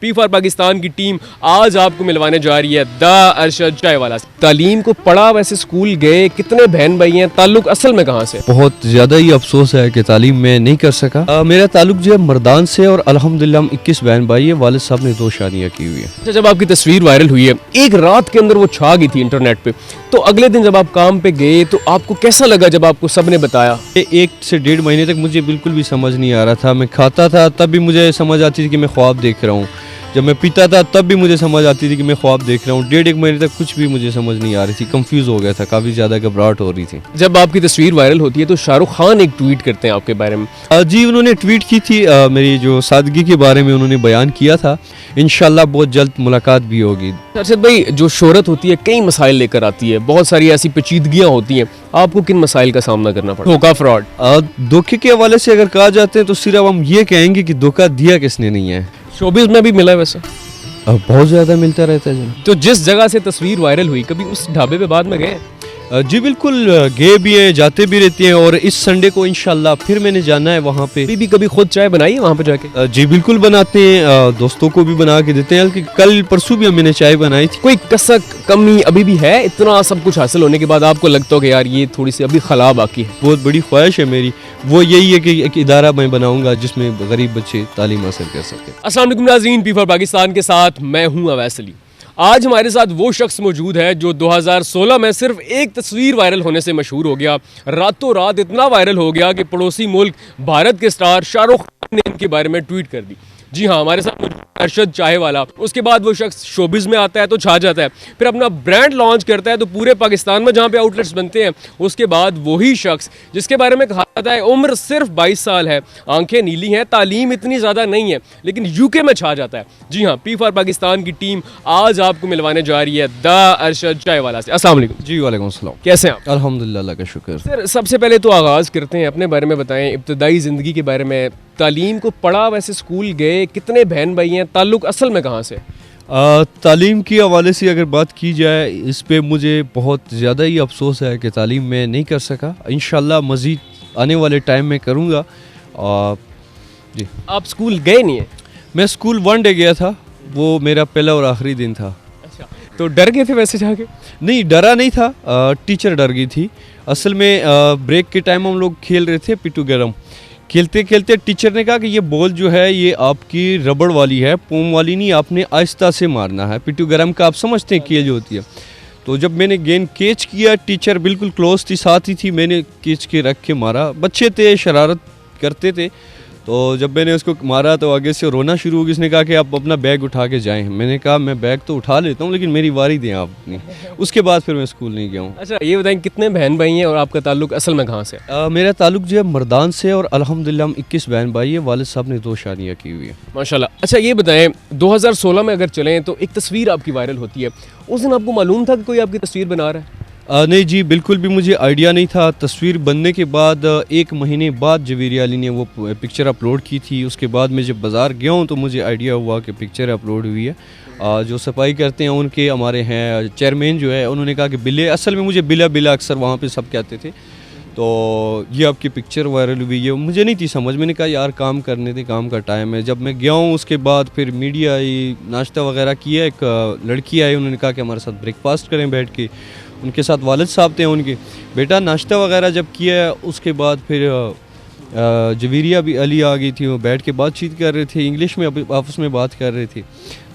P for Pakistan की team आज आपको मिलवाने जा रही है द अरशद चायवाला से। तालीम को पढ़ा, वैसे स्कूल गए, कितने बहन भाई हैं, ताल्लुक असल में कहाँ से? बहुत ज़्यादा ही अफसोस है कि तालीम में नहीं कर सका। मेरा ताल्लुक जो है मर्दान से और अल्हम्दुलिल्लाह हम 21 बहन भाई है। वालिद साहब ने 2 शादियाँ की हुई है। अच्छा, जब आपकी तस्वीर वायरल हुई है, एक रात के अंदर वो छा गई थी इंटरनेट पे, तो अगले दिन जब आप काम पे गए तो आपको कैसा लगा जब आपको सबने बताया? 1 से 1.5 महीने तक मुझे बिल्कुल भी समझ नहीं आ रहा था। मैं खाता था तब भी मुझे समझ आती थी कि मैं ख्वाब देख रहा हूँ, जब मैं पीता था तब भी मुझे समझ आती थी कि मैं ख्वाब देख रहा हूँ। 1.5 महीने तक कुछ भी मुझे समझ नहीं आ रही थी, कंफ्यूज हो गया था, काफ़ी ज़्यादा घबराहट हो रही थी। जब आपकी तस्वीर वायरल होती है तो शाहरुख खान एक ट्वीट करते हैं आपके बारे में। जी, उन्होंने ट्वीट की थी, मेरी जो सादगी के बारे में उन्होंने बयान किया था। इंशाल्लाह बहुत जल्द मुलाकात भी होगी। अरशद भाई, जो शोहरत होती है कई मसाइल लेकर आती है, बहुत सारी ऐसी पेचीदगियाँ होती हैं, आपको किन मसाइल का सामना करना पड़ा? धोखा, फ्रॉड। धोखे के हवाले से अगर कहा जाते हैं तो सिर्फ हम ये कहेंगे कि धोखा दिया किसने नहीं है। शोबिज़ में भी मिला है वैसे? बहुत ज़्यादा मिलता रहता है। तो जिस जगह से तस्वीर वायरल हुई, कभी उस ढाबे पे बाद में गए? जी बिल्कुल, गए भी हैं, जाते भी रहते हैं और इस संडे को इंशाल्लाह फिर मैंने जाना है वहाँ पे। भी कभी खुद चाय बनाई है वहाँ पे जाके? जी बिल्कुल बनाते हैं, दोस्तों को भी बना के देते हैं। बल्कि कल परसों भी मैंने चाय बनाई थी। कोई कसक कमी अभी भी है? इतना सब कुछ हासिल होने के बाद आपको लगता हो कि यार ये थोड़ी सी अभी खला बाकी है? बहुत बड़ी ख्वाहिश है मेरी, वो यही है कि एक इदारा मैं बनाऊंगा जिसमें गरीब बच्चे तालीम हासिल कर सकें। अस्सलाम वालेकुम नाज़रीन, पी फॉर पाकिस्तान के साथ मैं हूँ अवैस अली। आज हमारे साथ वो शख्स मौजूद है जो 2016 में सिर्फ एक तस्वीर वायरल होने से मशहूर हो गया। रातों रात इतना वायरल हो गया कि पड़ोसी मुल्क भारत के स्टार शाहरुख खान ने इनके बारे में ट्वीट कर दी। जी हाँ, हमारे साथ अरशद चायवाला। उसके बाद वो शख्स शोबिज़ में आता है तो छा जाता है, फिर अपना ब्रांड लॉन्च करता है तो पूरे पाकिस्तान में जहाँ पे आउटलेट्स बनते हैं। उसके बाद वही शख्स जिसके बारे में कहा जाता है उम्र सिर्फ 22 साल है, आंखें नीली हैं, तालीम इतनी ज़्यादा नहीं है, लेकिन यूके में छा जाता है। जी हाँ, पी फॉर पाकिस्तान की टीम आज आपको मिलवाने जा रही है द अरशद चायवाला से। अस्सलाम वालेकुम। जी वालेकुम सलाम। कैसे हैं आप? अल्हम्दुलिल्लाह, अल्लाह का शुक्र। सर, सबसे पहले तो आगाज़ करते हैं, अपने बारे में बताएं, इब्तदाई ज़िंदगी के बारे में। तालीम को पढ़ा, वैसे स्कूल गए, कितने बहन भाई हैं, ताल्लुक असल में कहाँ से? तालीम के हवाले से अगर बात की जाए, इस पे मुझे बहुत ज़्यादा ही अफसोस है कि तालीम में नहीं कर सका। इंशाल्लाह मज़ीद आने वाले टाइम में करूँगा। जी, आप स्कूल गए नहीं हैं? मैं स्कूल 1 डे गया था, वो मेरा पहला और आखिरी दिन था। अच्छा, तो डर गए थे वैसे जाके? नहीं, डरा नहीं था, टीचर डर गई थी। असल में ब्रेक के टाइम हम लोग खेल रहे थे पिट्ठू गरम। खेलते खेलते टीचर ने कहा कि ये बॉल जो है ये आपकी रबड़ वाली है, पोम वाली नहीं, आपने आहिस्ता से मारना है। पिट्ठू गरम का आप समझते हैं खेल जो होती है। तो जब मैंने गेंद कैच किया, टीचर बिल्कुल क्लोज थी, साथ ही थी, मैंने कैच के रख के मारा। बच्चे थे, शरारत करते थे, तो जब मैंने उसको मारा तो आगे से रोना शुरू हो गया। उसने कहा कि आप अपना बैग उठा के जाएं। मैंने कहा मैं बैग तो उठा लेता हूं, लेकिन मेरी वारी दें आप अपनी। उसके बाद फिर मैं स्कूल नहीं गया हूँ। अच्छा, ये बताएं कितने बहन भाई हैं और आपका ताल्लुक असल में कहाँ से? मेरा ताल्लुक जो है मर्दान से और अल्हम्दुलिल्लाह हम 21 बहन भाई है। वालिद साहब ने 2 शादियाँ की हुई है। माशाल्लाह। अच्छा, ये बताएं 2016 में अगर चलें तो एक तस्वीर आपकी वायरल होती है, उस दिन आपको मालूम था कि कोई आपकी तस्वीर बना रहा है? नहीं जी, बिल्कुल भी मुझे आइडिया नहीं था। तस्वीर बनने के बाद 1 महीने बाद जवेरी अली ने वो पिक्चर अपलोड की थी। उसके बाद मैं जब बाज़ार गया हूँ तो मुझे आइडिया हुआ कि पिक्चर अपलोड हुई है। जो सफाई करते हैं उनके, हमारे हैं चेयरमैन जो है, उन्होंने कहा कि बिल्ले, असल में मुझे बिला बिला अक्सर वहाँ पे सब कहते थे, तो ये आपकी पिक्चर वायरल हुई है। मुझे नहीं थी समझ, मैंने कहा यार काम करने दे, काम का टाइम है। जब मैं गया हूँ उसके बाद फिर मीडिया आई, नाश्ता वगैरह किया। एक लड़की आई, उन्होंने कहा कि हमारे साथ ब्रेकफास्ट करें बैठ के। उनके साथ वालिद साहब थे उनके। बेटा नाश्ता वगैरह जब किया, उसके बाद फिर जवेरिया भी अली आ गई थी, वो बैठ के बातचीत कर रहे थे, इंग्लिश में आपस में बात कर रहे थे।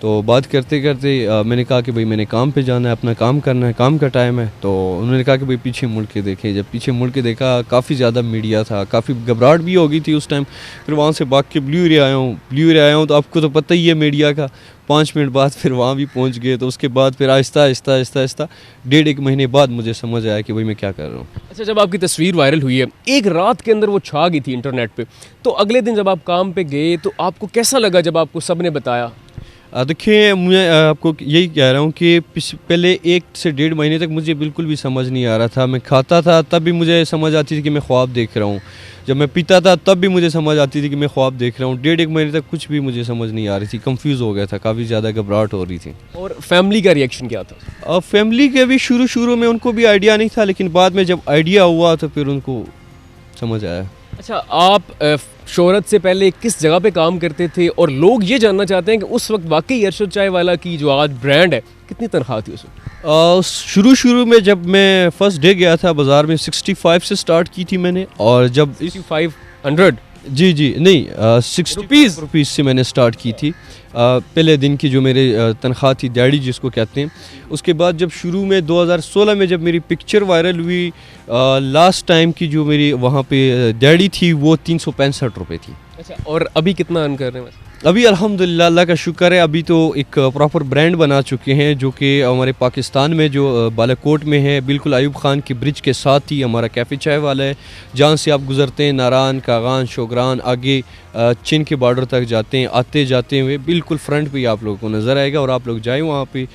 तो बात करते करते मैंने कहा कि भाई मैंने काम पे जाना है, अपना काम करना है, काम का टाइम है। तो उन्होंने कहा कि भाई पीछे मुड़ के देखें। जब पीछे मुड़ के देखा, काफ़ी ज़्यादा मीडिया था, काफ़ी घबराहट भी हो गई थी उस टाइम। फिर वहाँ से भाग के ब्लू एरिया आया हूँ तो आपको तो पता ही है मीडिया का। 5 मिनट बाद फिर वहाँ भी पहुँच गए। तो उसके बाद फिर आहिस्ता आहिस्ता आहिस्ता आहिस्ता 1.5 महीने बाद मुझे समझ आया कि भाई मैं क्या कर रहा हूँ। अच्छा, जब आपकी तस्वीर वायरल हुई है, एक रात के अंदर वो छा गई थी इंटरनेट पे, तो अगले दिन जब आप काम पे गए तो आपको कैसा लगा जब आपको सब ने बताया? देखिए, मैं आपको यही कह रहा हूँ कि पहले 1 से 1.5 महीने तक मुझे बिल्कुल भी समझ नहीं आ रहा था। मैं खाता था तब भी मुझे समझ आती थी कि मैं ख्वाब देख रहा हूँ, जब मैं पीता था तब भी मुझे समझ आती थी कि मैं ख्वाब देख रहा हूँ। 1.5 महीने तक कुछ भी मुझे समझ नहीं आ रही थी, कंफ्यूज हो गया था, काफ़ी ज़्यादा घबराहट हो रही थी। और फैमिली का रिएक्शन क्या था? फैमिली के भी शुरू में उनको भी आइडिया नहीं था, लेकिन बाद में जब आइडिया हुआ तो फिर उनको समझ आया। अच्छा, आप शोहरत से पहले किस जगह पे काम करते थे, और लोग ये जानना चाहते हैं कि उस वक्त वाकई अरशद चाय वाला की जो आज ब्रांड है, कितनी तनख्वाह थी उस वक्त? शुरू में जब मैं फर्स्ट डे गया था बाज़ार में 65 से स्टार्ट की थी मैंने, और जब 6500 जी नहीं 60 रुपीज़ से मैंने स्टार्ट की थी। पहले दिन की जो मेरे तनख्वाह थी दिहाड़ी जिसको कहते हैं। उसके बाद जब शुरू में 2016 में जब मेरी पिक्चर वायरल हुई, लास्ट टाइम की जो मेरी वहाँ पे दिहाड़ी थी वो 365 रुपये थी। अच्छा, और अभी कितना अर्न कर रहे हैं? अभी अल्हम्दुलिल्लाह अल्लाह का शुक्र है, अभी तो एक प्रॉपर ब्रांड बना चुके हैं जो कि हमारे पाकिस्तान में जो बालाकोट में है, बिल्कुल अयूब खान की ब्रिज के साथ ही हमारा कैफ़े चाय वाला है, जहाँ से आप गुज़रते हैं नारान, कागान, शोगरान, आगे चीन के बॉर्डर तक जाते हैं, आते जाते हुए बिल्कुल फ्रंट पे ही आप लोगों को नज़र आएगा। और आप लोग जाएँ वहाँ पे।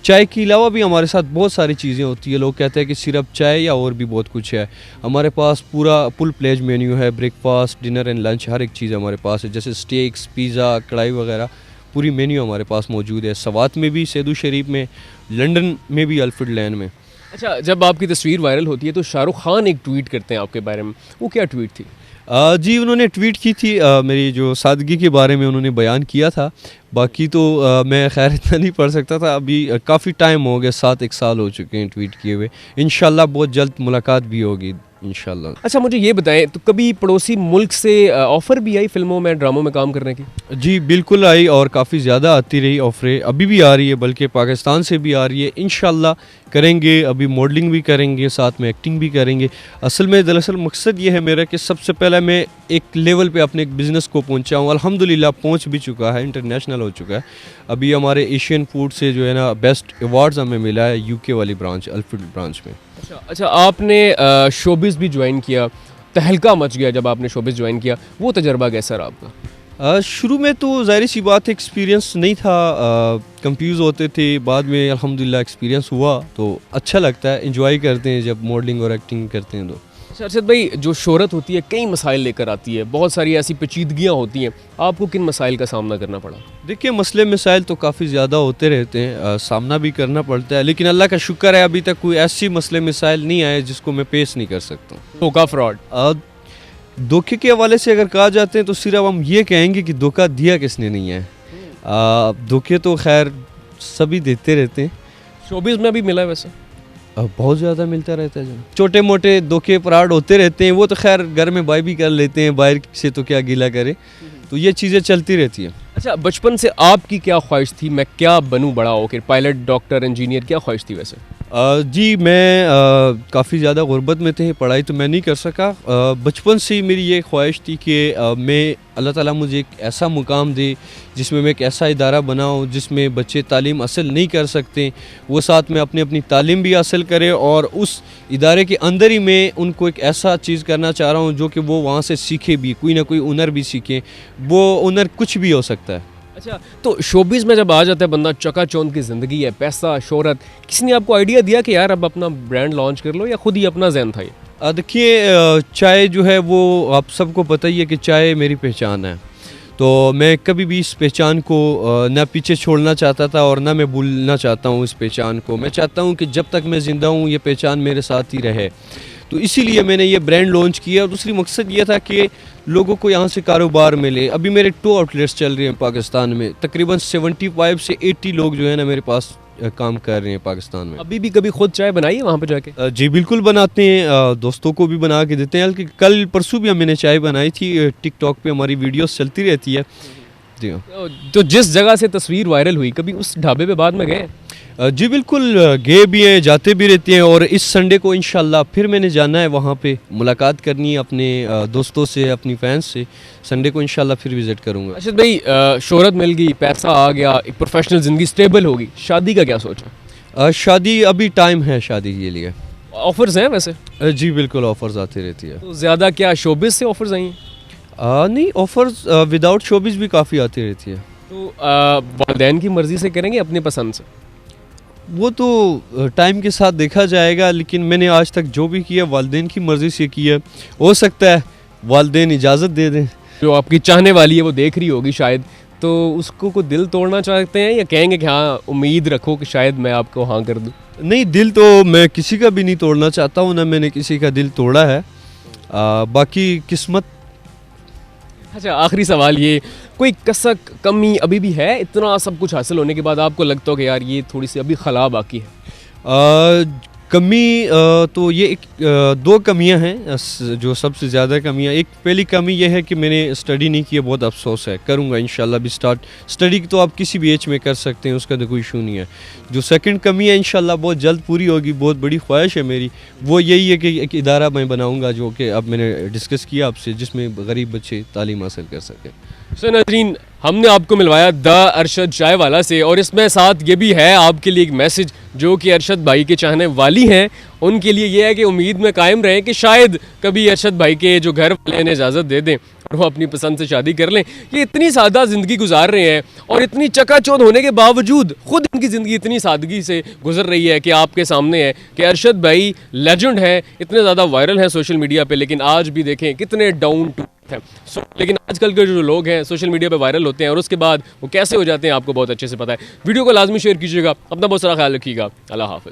चाय के अलावा भी हमारे साथ बहुत सारी चीज़ें होती है। लोग कहते हैं कि सिर्फ चाय या और भी बहुत कुछ है। हमारे पास पूरा फुल प्लेज मेन्यू है, ब्रेकफास्ट, डिनर एंड लंच, हर एक चीज़ हमारे पास है, जैसे स्टेक्स, पिज़्ज़ा, कढ़ाई वगैरह पूरी मेन्यू हमारे पास मौजूद है। सवात में भी, सेदू शरीफ में, लंदन में भी, अल्फ्रेड लैन में। अच्छा, जब आपकी तस्वीर वायरल होती है तो शाहरुख खान एक ट्वीट करते हैं आपके बारे में, वो क्या ट्वीट थी? जी उन्होंने ट्वीट की थी, मेरी जो सादगी के बारे में उन्होंने बयान किया था। बाकी तो मैं खैर इतना नहीं पढ़ सकता था, अभी काफ़ी टाइम हो गया, 7-1 साल हो चुके हैं ट्वीट किए हुए। इंशाल्लाह बहुत जल्द मुलाकात भी होगी इंशाल्लाह। अच्छा, मुझे ये बताएं, तो कभी पड़ोसी मुल्क से ऑफ़र भी आई फिल्मों में, ड्रामों में काम करने की? जी बिल्कुल आई, और काफ़ी ज़्यादा आती रही ऑफरें, अभी भी आ रही है, बल्कि पाकिस्तान से भी आ रही है। इंशाल्लाह करेंगे, अभी मॉडलिंग भी करेंगे, साथ में एक्टिंग भी करेंगे। असल में दरअसल मकसद ये है मेरा कि सबसे पहले मैं एक लेवल पे अपने एक बिज़नेस को पहुंचा हूँ। अल्हम्दुलिल्लाह पहुंच भी चुका है, इंटरनेशनल हो चुका है। अभी हमारे एशियन फूड से जो है ना बेस्ट अवार्ड्स हमें मिला है, यूके वाली ब्रांच, अल्फ्रेड ब्रांच में। अच्छा, आपने शोबिज़ भी ज्वाइन किया, तहलका मच गया जब आपने शोबिज़ ज्वाइन किया, वो तजर्बा कैसा रहा आपका? शुरू में तो ज़ाहिर सी बात है एक्सपीरियंस नहीं था, कंफ्यूज होते थे। बाद में अल्हम्दुलिल्लाह एक्सपीरियंस हुआ तो अच्छा लगता है, एंजॉय करते हैं जब मॉडलिंग और एक्टिंग करते हैं तो। अच्छा अरशद भाई, जो शोहरत होती है कई मसाइल लेकर आती है, बहुत सारी ऐसी पेचीदगियाँ होती हैं, आपको किन मसाइल का सामना करना पड़ा? देखिए मसले मसाइल तो काफ़ी ज़्यादा होते रहते हैं, सामना भी करना पड़ता है, लेकिन अल्लाह का शुक्र है अभी तक कोई ऐसी मसले मसाइल नहीं आए जिसको मैं पेश नहीं कर सकता हूँ। धोखा, फ्रॉड, धोखे के हवाले से अगर कहा जाते हैं तो सिर्फ हम ये कहेंगे कि धोखा दिया किसने नहीं है। धोखे तो खैर सभी देते रहते हैं। शोबिज़ में भी मिला है वैसे? बहुत ज़्यादा मिलता रहता है। छोटे मोटे धोखे फ्रॉड होते रहते हैं, वो तो खैर घर में बाई भी कर लेते हैं, बाहर से तो क्या गिला करे, तो ये चीज़ें चलती रहती हैं। अच्छा, बचपन से आपकी क्या ख्वाहिश थी, मैं क्या बनूं बड़ा होकर, पायलट, डॉक्टर, इंजीनियर, क्या ख्वाहिश थी वैसे? जी मैं काफ़ी ज़्यादा गुर्बत में थे, पढ़ाई तो मैं नहीं कर सका। बचपन से ही मेरी ये ख्वाहिश थी कि मैं अल्लाह ताला मुझे एक ऐसा मुकाम दे जिसमें मैं एक ऐसा इदारा बनाऊं जिसमें बच्चे तालीम हासिल नहीं कर सकते, वो साथ में अपनी अपनी तालीम भी हासिल करें, और उस इदारे के अंदर ही मैं उनको एक ऐसा चीज़ करना चाह रहा हूँ जो कि वो वहाँ से सीखे भी, कोई ना कोई हुनर भी सीखें। वो हुनर कुछ भी हो सकता है। अच्छा, तो शोबिज़ में जब आ जाता है बंदा, चकाचौंध की ज़िंदगी है, पैसा, शोहरत, किसी ने आपको आइडिया दिया कि यार अब अपना ब्रांड लॉन्च कर लो, या खुद ही अपना ज़हन था ये? देखिए चाय जो है वो आप सबको पता ही है कि चाय मेरी पहचान है, तो मैं कभी भी इस पहचान को ना पीछे छोड़ना चाहता था और ना मैं भूलना चाहता हूँ इस पहचान को। मैं चाहता हूँ कि जब तक मैं ज़िंदा हूँ ये पहचान मेरे साथ ही रहे, तो इसीलिए मैंने ये ब्रांड लॉन्च किया। और दूसरी मकसद ये था कि लोगों को यहाँ से कारोबार मिले। अभी मेरे 2 आउटलेट्स चल रहे हैं पाकिस्तान में, तकरीबन 75 से 80 लोग जो है ना मेरे पास काम कर रहे हैं पाकिस्तान में। अभी भी कभी खुद चाय बनाई है वहाँ पे जाके? जी बिल्कुल बनाते हैं, दोस्तों को भी बना के देते हैं। बल्कि कल परसों भी मैंने चाय बनाई थी, टिकटॉक पे हमारी वीडियोस चलती रहती है। जी तो जिस जगह से तस्वीर वायरल हुई, कभी उस ढाबे पे बाद में गए? जी बिल्कुल गए भी हैं, जाते भी रहते हैं, और इस संडे को इंशाल्लाह फिर मैंने जाना है वहाँ पे, मुलाकात करनी है अपने दोस्तों से, अपनी फैंस से। संडे को इंशाल्लाह फिर विज़िट करूँगा। अच्छा भाई, शोहरत मिल गई, पैसा आ गया, एक प्रोफेशनल ज़िंदगी स्टेबल होगी, शादी का क्या सोचा? शादी अभी टाइम है शादी के लिए। ऑफर्स हैं वैसे? जी बिल्कुल ऑफर्स आती रहती है। तो ज़्यादा क्या शोबिज़ से ऑफर्स आई हैं? नहीं, ऑफर्स विदाउट शोबिज़ भी काफ़ी आती रहती है। तो वालिदैन की मर्ज़ी से करेंगे, अपने पसंद से? वो तो टाइम के साथ देखा जाएगा, लेकिन मैंने आज तक जो भी किया वालिदैन की मर्ज़ी से किया। हो सकता है वालिदैन इजाज़त दे दें। जो आपकी चाहने वाली है वो देख रही होगी शायद, तो उसको कोई दिल तोड़ना चाहते हैं, या कहेंगे कि हाँ उम्मीद रखो कि शायद मैं आपको हाँ कर दूँ? नहीं, दिल तो मैं किसी का भी नहीं तोड़ना चाहता हूँ, ना मैंने किसी का दिल तोड़ा है। बाकी किस्मत। अच्छा, आखिरी सवाल ये, कोई कसक कमी अभी भी है इतना सब कुछ हासिल होने के बाद आपको लगता हो कि यार ये थोड़ी सी अभी खला बाकी है? कमी तो ये दो कमियां हैं जो सबसे ज़्यादा कमियां। एक पहली कमी ये है कि मैंने स्टडी नहीं की है, बहुत अफसोस है। करूंगा इंशाल्लाह भी स्टार्ट। स्टडी तो आप किसी भी एज में कर सकते हैं, उसका तो कोई इशू नहीं है। जो सेकंड कमी है इंशाल्लाह बहुत जल्द पूरी होगी, बहुत बड़ी ख्वाहिश है मेरी, वो यही है कि एक इदारा मैं बनाऊँगा जो कि अब मैंने डिस्कस किया आपसे, जिसमें गरीब बच्चे तालीम हासिल कर सकें। सो नाज़रीन, हमने आपको मिलवाया द अरशद चाय वाला से, और इसमें साथ ये भी है आपके लिए एक मैसेज जो कि अरशद भाई के चाहने वाली हैं उनके लिए ये है कि उम्मीद में कायम रहें कि शायद कभी अरशद भाई के जो घर वाले इन्हें इजाज़त दे दें और वो अपनी पसंद से शादी कर लें। ये इतनी सादा ज़िंदगी गुजार रहे हैं और इतनी चकाचौंध होने के बावजूद खुद इनकी ज़िंदगी इतनी सादगी से गुजर रही है कि आपके सामने है कि अरशद भाई लेजेंड है, इतने ज़्यादा वायरल हैं सोशल मीडिया पे, लेकिन आज भी देखें कितने डाउन टू है। लेकिन आजकल के जो लोग हैं सोशल मीडिया पे वायरल होते हैं और उसके बाद वो कैसे हो जाते हैं आपको बहुत अच्छे से पता है। वीडियो को लाजमी शेयर कीजिएगा, अपना बहुत सारा ख्याल रखिएगा। अल्लाह हाफ़िज़।